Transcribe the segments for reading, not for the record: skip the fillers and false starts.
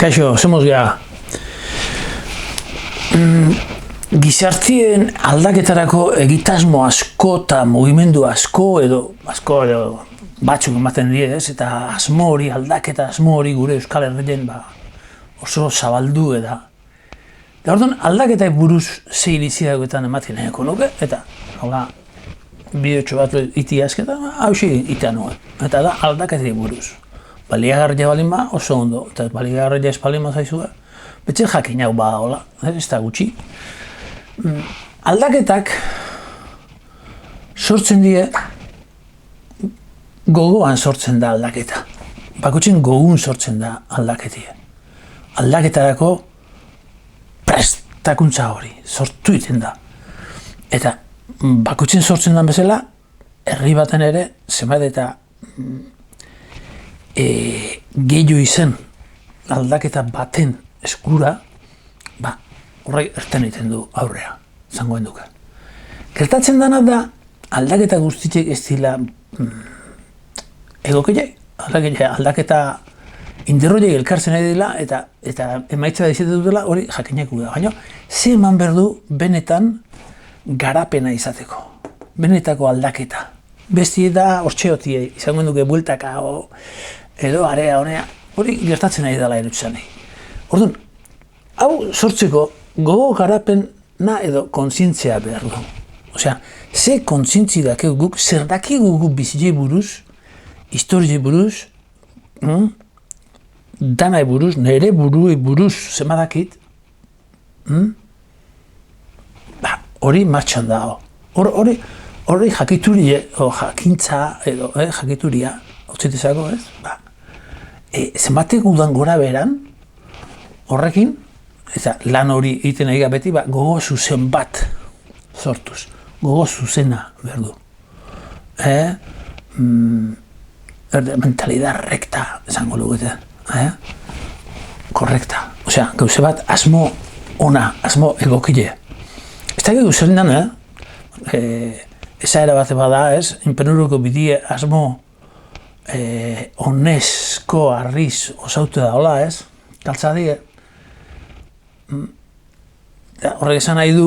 Kaixo, zemoz geha. Gizartien aldaketarako egitasmo asko eta mugimendu asko edo batzuk ematen die, ez? Eta asmo hori, aldaketa asmo hori gure Euskal Herrien oso zabaldu eta. Eta orduan aldaketa buruz ze iniziagoetan ematen nahiko nuke, eta hola, bideotxo bat iti azketa, hausi itea nuen. Eta da aldaketari buruz. Baliagarria balin ba, oso ondo, eta baliagarria ez balin ba zaizua, betxe jakin hau ba, hola, ez da gutxi. Aldaketak sortzen die, gogoan sortzen da aldaketa. Bakoitzen gogun sortzen da aldaketia. Aldaketarako prestakuntza hori, sortu iten da. Eta bakoitzen sortzen da bezala, herri baten ere, zenbait eta gehiago izen aldaketa baten eskura, horrek erten egiten du aurrea, zangoen duke. Gertatzen dena da, aldaketa guztiek ez dira egokeiek, aldaketa inderroiek elkartzen ari dela eta emaitza da izaten dutela hori jakineko da. Baina, ze eman behar du benetan garapena izateko, benetako aldaketa. Besti da hortxeotie, izangoen duke bueltaka edo area honea, hori gertatzen ari dela erutxanei. Orduan, hau sortzeko gogo garapena edo kontzientzia behar du. Osea, ze kontzientzi dakegu guk, zer dakegu guk bizitei buruz, historiei buruz, danai buruz, nire buruei buruz zemadakit, hori martxan da. Hori jakiturie, jakintza edo jakituria, hotzetezako, ez? Zenbatek udan gora beran, horrekin, eta lan hori egiten nahi beti, gogo zuzen bat sortuz. Gogo zuzena behar du. Mentalidad recta, esango lugete. Korrekta. Osea, gauze bat asmo ona, asmo egokile. Ez da gauze zer dan, esaera bat bada, ez? Inpenuruko bidie asmo onesko arriz osautu da, hola, ez? Galtzadik, horrek esan nahi du,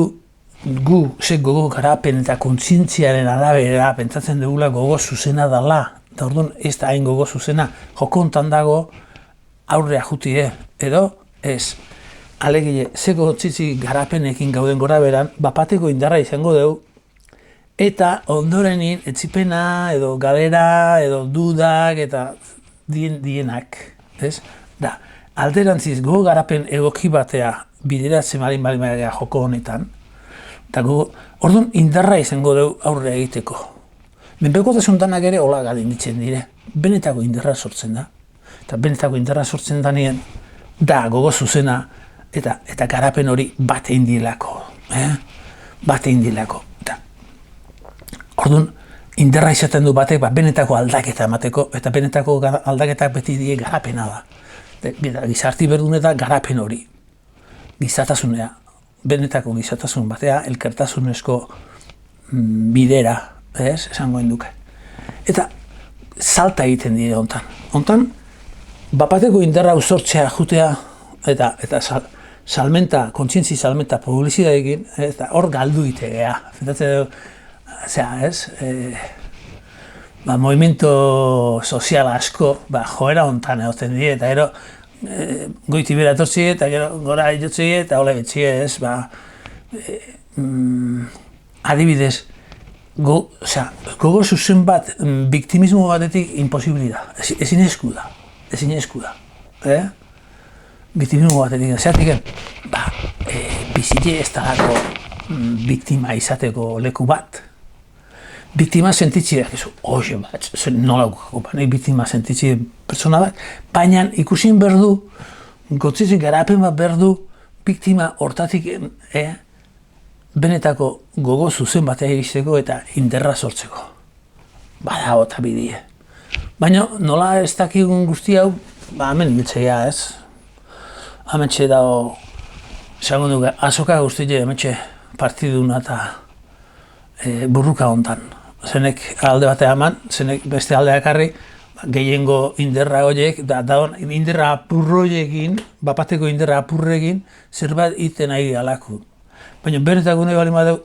gu ze gogo garapen eta kontzientziaren arabera pentsatzen dugula gogo zuzena dela. Eta orduan ez da hain gogo zuzena, joko hontan dago aurrea jutie, edo ez. Alegile, ze kontzientzi garapenekin gauden gora beran, bapateko indarra izango dugu, eta ondorenin etzipena, edo galera, edo dudak, eta dienak, ez? Da, alderantziz gogo garapen egoki batea bideratzen balin joko honetan, eta orduan indarra izango dugu aurrea egiteko. Menpekotasun danak ere hola galinditzen dire, benetako indarra sortzen da. Eta benetako indarra sortzen da nien, da gogo zuzena, eta garapen hori bat egin dilako. Bat egin dilako. Orduan, indarra izaten du batek, benetako aldaketa emateko, eta benetako aldaketak beti die garapena da. Gizarti berdun eta garapen hori. Gizatasunea, benetako gizatasun batea, elkartasunezko bidera, esangoen duke. Eta salta egiten dire hontan. Hontan, bapateko indarra usortzea jutea, eta salmenta, kontzientzi salmenta publizitatekin, eta hor galdu itegea. Movimento sozial asko joera hontan egoten die, eta gero goiti bera etortzi eta gero gora jotzi eta hola betxi ez, adibidez, gogo zuzen bat, biktimismo batetik imposibilida, ezin esku da, biktimismo batetik, zeatik, bizite ez dalako biktima izateko leku bat, biktima sentitziak, nola biktima sentitzi pertsona bat, baina ikusin berdu, gotzizik garapen bat berdu, biktima hortatik benetako gogo zuzen batea iristeko eta inderra sortzeko. Bada eta bidie. Baina nola ez dakigun guzti hau, hemen biltzea ez. Hemen txe dago, esango dugu, azoka guztie hemen txe partiduna eta burruka hontan. Zenek alde batea eman, zenek beste aldea ekarri, gehiengo inderra horiek, inderra apurroiekin, bapateko inderra apurrekin, zerbait iten nahi alako. Baina benetako nahi bali madeu,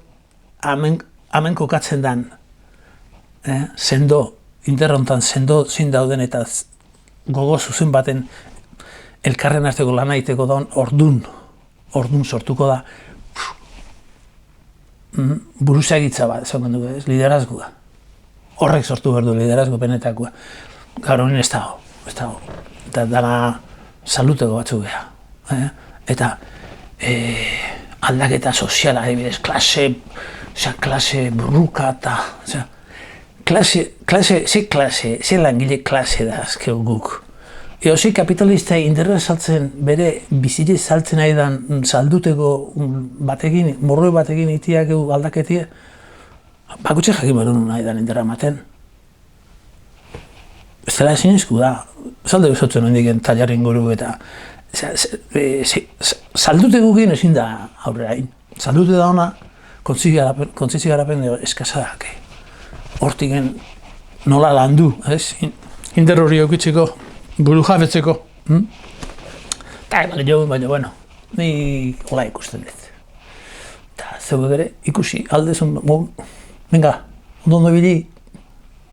hemen kokatzen dan, sendo, inderra hontan sendo zin dauden eta gogo zuzen baten elkarren arteko lana egiteko daun ordun sortuko da. Buruzagitza bat, esan dugu, liderazgoa. Horrek sortu behar du liderazgo benetakoa. Gaur honin ez dago. Eta dana saluteko batzuk beha. Eta aldaketa soziala, adibidez, klase burruka eta... Ze langile klase da azkeo guk. Zi kapitalista inderra saltzen, bere bizitze saltzen nahi dan salduteko batekin, morroi batekin itiak aldaketia, bakutxe jakin behar nahi dan inderra maten. Ez dela ezinezku da, salde usotzen hondiken tailarren goru eta saldute gukin ezin da aurrera hain. Saldute da ona, kontzitzi garapen eskazadak. Hortiken nola landu, ez? Inder hori eukitzeko, buru jabetzeko. Baina, bueno, ni hola ikusten dut. Eta zeu ere, ikusi, aldezun, venga, ondo bili.